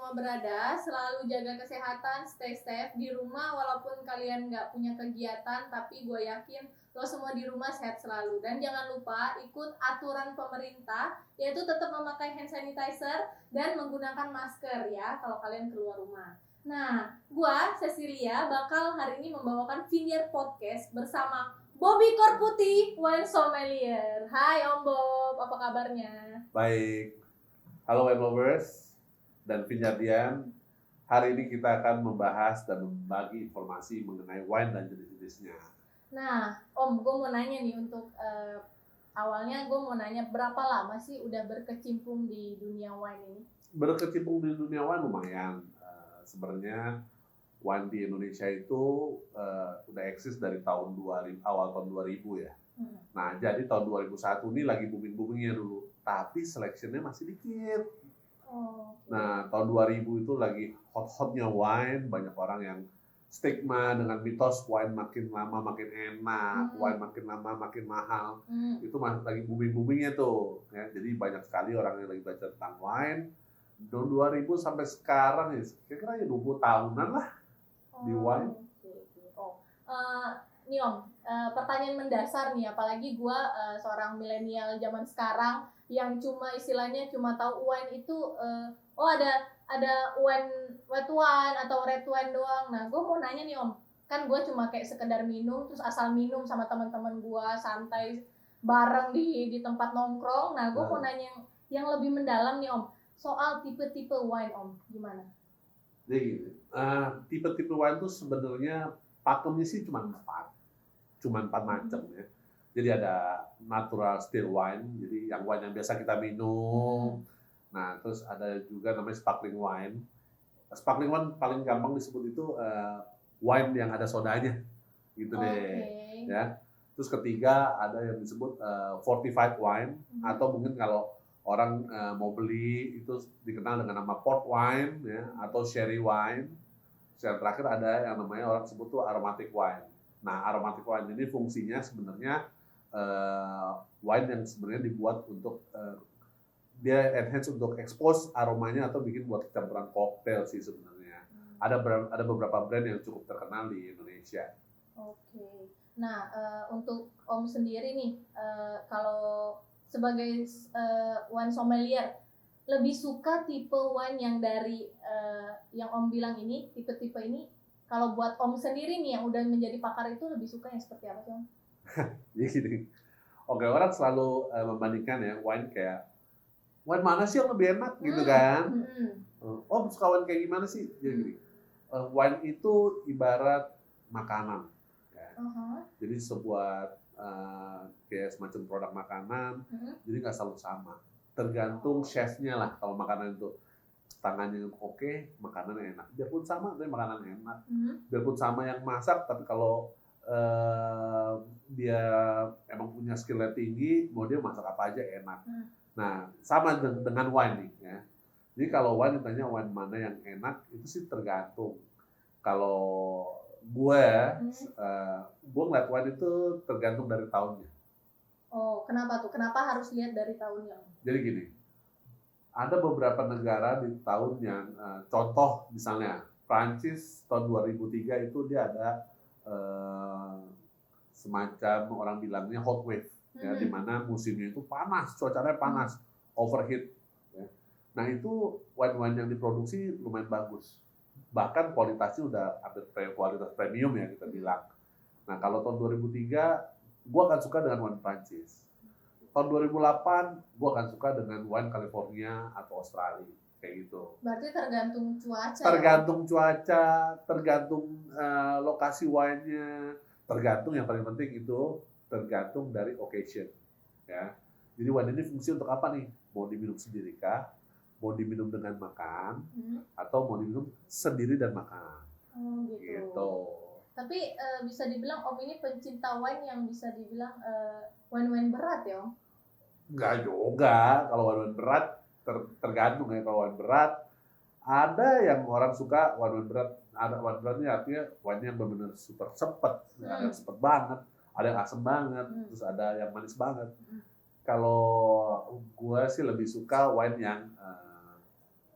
rumah berada, selalu jaga kesehatan, stay safe di rumah walaupun kalian nggak punya kegiatan, tapi gue yakin lo semua di rumah sehat selalu. Dan jangan lupa ikut aturan pemerintah, yaitu tetap memakai hand sanitizer dan menggunakan masker ya kalau kalian keluar rumah. Nah, gue Cecilia bakal hari ini membawakan Vineyard Podcast bersama Bobby Korputi, wine sommelier. Hai Om Bob, apa kabarnya? Baik, halo wine lovers dan Vineyardian. Hari ini kita akan membahas dan membagi informasi mengenai wine dan jenis-jenisnya. Nah, Om, gue mau nanya nih untuk awalnya gue mau nanya berapa lama sih udah berkecimpung di dunia wine ini? Berkecimpung di dunia wine lumayan. Sebenarnya wine di Indonesia itu udah eksis dari tahun 2000, awal tahun 2000 ya. Nah, jadi tahun 2001 ini lagi booming-boomingnya dulu, tapi seleksinya masih dikit. Nah, tahun 2000 itu lagi hot-hotnya wine, banyak orang yang stigma dengan mitos wine makin lama makin enak, wine makin lama makin mahal. Itu lagi booming-boomingnya tuh. Ya. Jadi banyak sekali orang yang lagi baca tentang wine. Tahun 2000 sampai sekarang ya, kira-kira ya 20 tahunan lah di wine. Nih Om, pertanyaan mendasar nih, apalagi gue seorang milenial zaman sekarang yang cuma istilahnya cuma tahu wine itu ada white wine atau red wine doang. Nah, gue mau nanya nih Om, kan gue cuma kayak sekedar minum terus asal minum sama teman-teman gue santai bareng di tempat nongkrong. Nah, gue mau nanya yang lebih mendalam nih Om soal tipe-tipe wine Om, gimana? Jadi tipe-tipe wine itu sebenarnya pakemnya sih cuma 4 macam ya. Jadi ada natural still wine, jadi yang wine yang biasa kita minum. Nah, terus ada juga namanya sparkling wine. Sparkling wine paling gampang disebut itu wine yang ada sodanya, gitu deh. Ya. Terus ketiga ada yang disebut fortified wine, atau mungkin kalau orang mau beli itu dikenal dengan nama port wine, ya, atau sherry wine. Yang terakhir ada yang namanya orang sebut tuh aromatic wine. Nah, aromatic wine ini fungsinya sebenarnya wine yang sebenarnya dibuat untuk dia enhance untuk expose aromanya atau bikin buat campuran koktail sih sebenarnya. Ada beberapa brand yang cukup terkenal di Indonesia. Oke. Nah, untuk Om sendiri nih, kalau sebagai wine sommelier, lebih suka tipe wine yang dari yang Om bilang ini, tipe-tipe ini. Kalau buat Om sendiri nih yang udah menjadi pakar itu lebih suka yang seperti apa sih Om? Jadi gini, oke, orang selalu membandingkan ya wine kayak wine mana sih yang lebih enak gitu kan? Om suka wine kayak gimana sih? Jadi gini, wine itu ibarat makanan. Ya. Jadi sebuah kayak semacam produk makanan, jadi nggak selalu sama. Tergantung chefnya lah kalau makanan itu tangannya oke, makanannya enak. Biarpun sama, tapi makanan enak. Biarpun sama yang masak, tapi kalau dia emang punya skillnya tinggi, mau dia masak apa aja enak. Nah, sama dengan wine nih ya. Jadi kalau wine ditanya wine mana yang enak, itu sih tergantung. Kalau gue ngeliat wine itu tergantung dari tahunnya. Oh, kenapa tuh? Kenapa harus lihat dari tahunnya? Jadi gini, ada beberapa negara di tahun yang contoh misalnya Prancis tahun 2003 itu dia ada semacam orang bilangnya hot wave, ya, di mana musimnya itu panas, cuacanya panas, overheat. Ya. Nah itu wine-wine yang diproduksi lumayan bagus, bahkan kualitasnya udah hampir kualitas premium ya kita bilang. Nah kalau tahun 2003 gue akan suka dengan wine Prancis. Tahun 2008 gue akan suka dengan wine California atau Australia kayak gitu. Berarti tergantung cuaca. Tergantung cuaca, tergantung lokasi wine-nya, tergantung yang paling penting itu tergantung dari occasion. Ya. Jadi wine ini fungsi untuk apa nih? Mau diminum sendiri kah? Mau diminum dengan makan? Atau mau diminum sendiri dan makan? Gitu. Tapi bisa dibilang Om ini pencinta wine yang bisa dibilang wine-wine berat ya Om? Enggak juga, kalau wine berat tergantung ya. Kalau wine berat ada yang orang suka wine berat, ada wine berat ini artinya wine yang benar-benar super sepet, ada yang sepet banget, ada yang asam banget, terus ada yang manis banget. Kalau gue sih lebih suka wine yang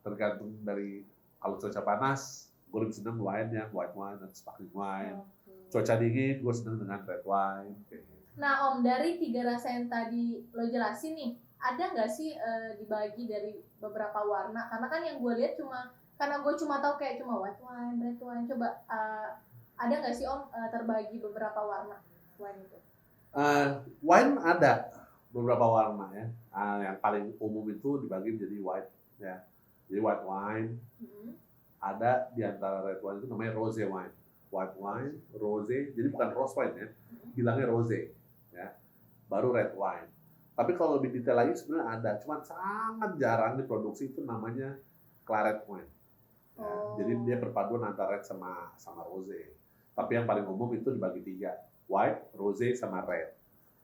tergantung dari Kalau cuaca panas, gue lebih seneng wine yang white wine dan sparkling wine. Oke. Cuaca dingin, gue seneng dengan red wine. Kayak gitu. Nah Om, dari 3 rasa yang tadi lo jelasin nih, ada nggak sih dibagi dari beberapa warna? Karena kan yang gue lihat karena gue cuma tahu kayak cuma white wine, red wine. Coba ada nggak sih Om terbagi beberapa warna wine itu? Wine ada beberapa warna ya. Yang paling umum itu dibagi menjadi white ya. Jadi white wine, ada di antara red wine itu namanya rose wine. White wine, rose, jadi bukan rose wine ya, bilangnya rose ya. Baru red wine. Tapi kalau lebih detail lagi sebenarnya ada, cuman sangat jarang diproduksi, itu namanya claret wine. Ya, jadi dia perpaduan antara red sama rose. Tapi yang paling umum itu dibagi 3, white, rose, sama red.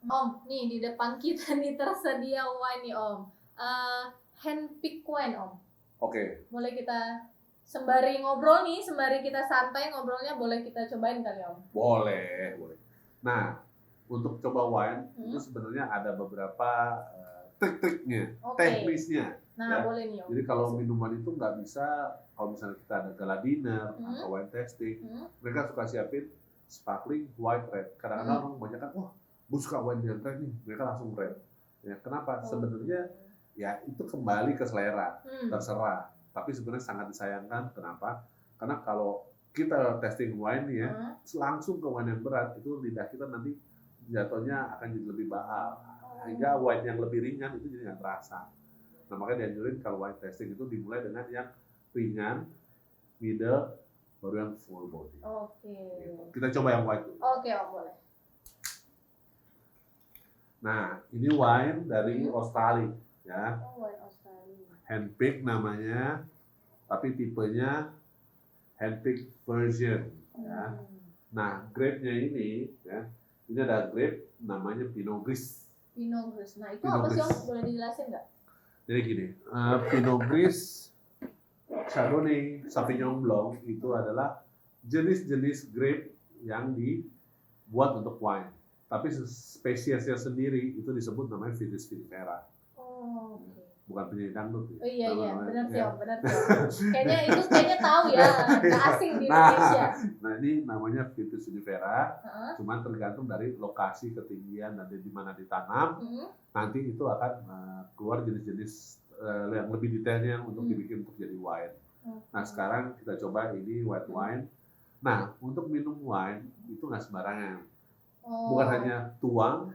Om, nih di depan kita nih tersedia wine nih Om. Hand pick wine Om. Oke. Boleh kita sembari ngobrol nih, sembari kita santai ngobrolnya, boleh kita cobain kali Om? Boleh. Nah, untuk coba wine itu sebenarnya ada beberapa trik-triknya, teknisnya. Nah, ya. boleh nih Om. Jadi kalau minuman itu nggak bisa, kalau misalnya kita ada gala dinner atau wine tasting, mereka suka siapin sparkling, white, red. Kadang-kadang orang kebanyakan, wah, gue suka wine yang red nih, mereka langsung red. Ya, kenapa? Sebenarnya ya itu kembali ke selera, terserah. Tapi sebenarnya sangat disayangkan. Kenapa? Karena kalau kita testing wine nih ya, langsung ke wine yang berat, itu lidah kita nanti jatuhnya akan jadi lebih baal. Hingga wine yang lebih ringan itu jadi nggak terasa. Nah, makanya dianjurin kalau wine tasting itu dimulai dengan yang ringan, middle, baru yang full body. Oke. Gitu. Kita coba yang white dulu. Oke, Om, boleh. Nah, ini wine dari Australia, ya. Oh, wine Australia. Handpick namanya, tapi tipenya handpick version, ya. Nah, grape-nya ini, ya, ini ada grape namanya Pinot Gris. Pinot Gris. Nah, itu Pinot apa sih Om? Gris. Boleh dijelasin nggak? Jadi gini, Pinot Gris, Chardonnay, Sauvignon Blanc itu adalah jenis-jenis grape yang dibuat untuk wine. Tapi spesiesnya sendiri itu disebut namanya Vitis vinifera. Oh, oke. Bukan penyanyi dangdut. Oh iya, benar sih ya. Om, benar sih Om. Kayaknya tahu ya, nggak asing di Indonesia. Nah, ini namanya Vitis vinifera, cuman tergantung dari lokasi, ketinggian, dan di mana ditanam. Nanti itu akan keluar jenis-jenis yang lebih detailnya untuk dibikin untuk jadi wine. Nah, sekarang kita coba ini white wine. Nah, untuk minum wine itu nggak sembarangan. Bukan hanya tuang,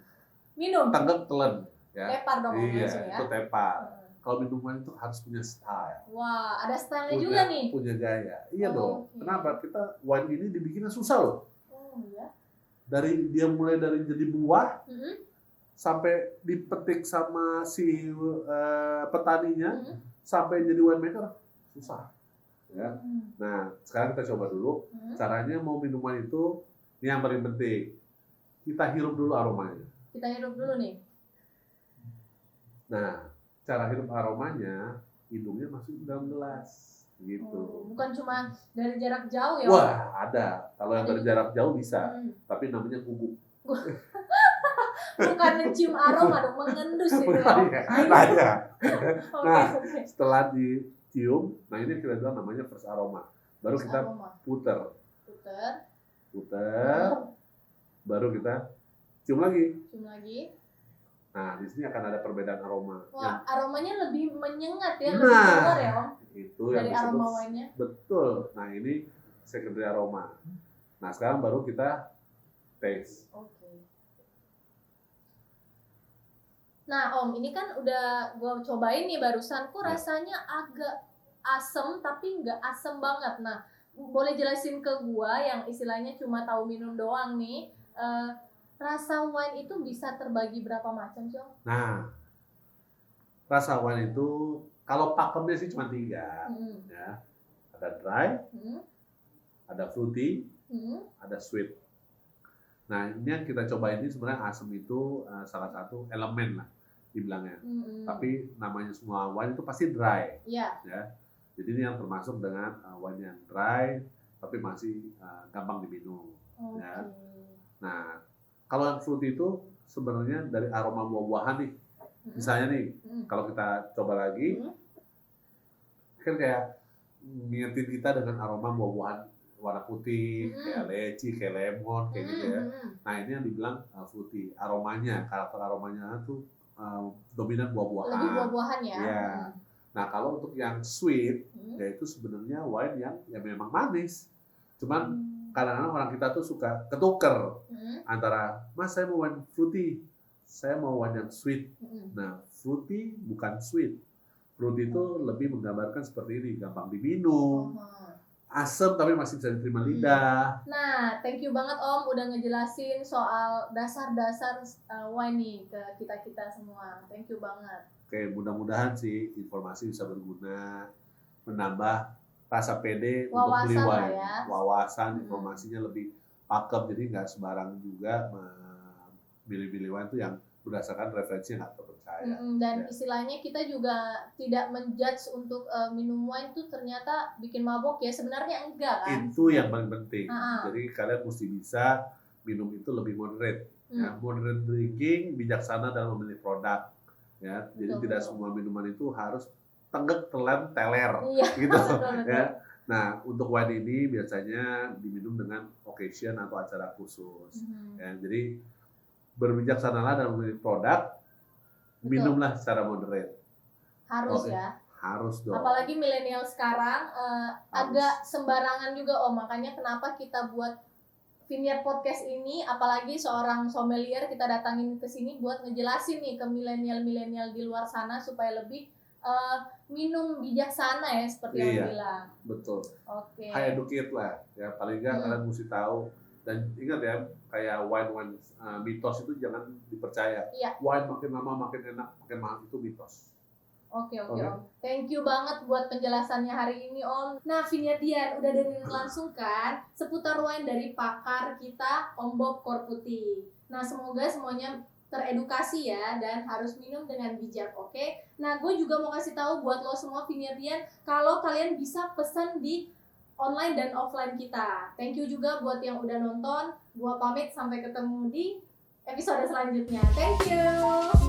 minum, tenggek, telan. Ya. Tepar dong Iya, langsung ya. itu tepar. Kalau minum wine itu harus punya style. Wah, ada stylenya juga nih. Punya gaya. Iya dong. Kenapa? Kita wine ini dibikinnya susah loh. Oh iya. Dia mulai dari jadi buah, sampai dipetik sama si petaninya, sampai jadi winemaker susah. Ya. Nah, sekarang kita coba dulu. Caranya mau minuman itu, ini yang paling penting. Kita hirup dulu aromanya. Kita hirup dulu nih. Nah, cara hirup aromanya, hidungnya masuk ke dalam gelas, gitu. Bukan cuma dari jarak jauh ya? Wah, ada. Kalau yang dari jarak jauh bisa, tapi namanya guguk. Bukan mencium aroma dong, mengendus itu ya. Nah, nah, setelah dicium, nah ini kita bilang namanya first aroma. Baru kita puter. Baru kita cium lagi. Nah, di sini akan ada perbedaan aroma. Wah, aromanya lebih menyengat ya, lebih keluar ya Om? Itu dari yang aroma wine-nya. Betul. Nah, ini secondary aroma. Nah, sekarang baru kita taste. Oke. Nah, Om, ini kan udah gue cobain nih barusan, kok rasanya agak asem tapi nggak asem banget. Nah, boleh jelasin ke gue yang istilahnya cuma tahu minum doang nih, rasa wine itu bisa terbagi berapa macam sih Om? Nah, rasa wine itu kalau pakemnya sih cuma 3, ya. Ada dry, ada fruity, ada sweet. Nah, ini yang kita coba ini sebenarnya asam itu salah satu elemen lah dibilangnya. Tapi namanya semua wine itu pasti dry. Iya. Ya. Jadi ini yang termasuk dengan wine yang dry tapi masih gampang diminum. Ya. Nah, kalau yang fruity itu sebenarnya dari aroma buah-buahan nih. Misalnya nih, kalau kita coba lagi, kan kayak ngingetin kita dengan aroma buah-buahan warna putih, kayak leci, kayak lemon, kayak gitu ya. Nah ini yang dibilang fruity. Aromanya, karakter aromanya tuh dominan buah-buahan. Lebih buah-buahan ya. Iya. Nah kalau untuk yang sweet, yaitu sebenarnya wine yang memang manis. Cuman kadang-kadang orang kita tuh suka ketuker antara, Mas saya mau wine fruity, saya mau wine yang sweet. Nah fruity bukan sweet. Fruity itu lebih menggambarkan seperti ini, gampang diminum, asam tapi masih bisa diterima lidah. Nah, thank you banget Om udah ngejelasin soal dasar-dasar wine nih ke kita-kita semua. Thank you banget. Oke, mudah-mudahan sih informasi bisa berguna, menambah rasa pede untuk beli wine. Ya. Wawasan, informasinya lebih pakem, jadi nggak sembarang juga milih-milih wine itu yang berdasarkan referensi yang nggak terpercaya. Dan istilahnya kita juga tidak menjudge untuk minum wine itu ternyata bikin mabok ya, sebenarnya enggak kan? Itu yang paling penting. Jadi kalian mesti bisa minum itu lebih moderate. Ya, moderate drinking, bijaksana dalam memilih produk. Ya, jadi tidak semua minuman itu harus tenggek, telan, teler, gitu. Ya. Nah, untuk wine ini biasanya diminum dengan occasion atau acara khusus. Ya, jadi berbijaksanalah dalam memilih produk, minumlah secara moderate. Harus ya. Harus dong. Apalagi milenial sekarang agak sembarangan juga Om, makanya kenapa kita buat Vineyard Podcast ini, apalagi seorang sommelier kita datangin ke sini buat ngejelasin nih ke milenial-milenial di luar sana supaya lebih minum bijaksana ya seperti yang bilang. Betul. Oke. High educate lah, ya paling nggak kalian mesti tahu. Dan ingat ya, kayak wine mitos itu jangan dipercaya. Wine makin lama makin enak, makin mahal itu mitos. Oke Om. Thank you banget buat penjelasannya hari ini Om. Nah Vineyardian udah dengerin langsung kan seputar wine dari pakar kita Om Bob Korputi. Nah semoga semuanya teredukasi ya dan harus minum dengan bijak, oke? Nah gue juga mau kasih tahu buat lo semua Vineyardian kalau kalian bisa pesan di online dan offline kita. Thank you juga buat yang udah nonton. Gua pamit sampai ketemu di episode selanjutnya. Thank you.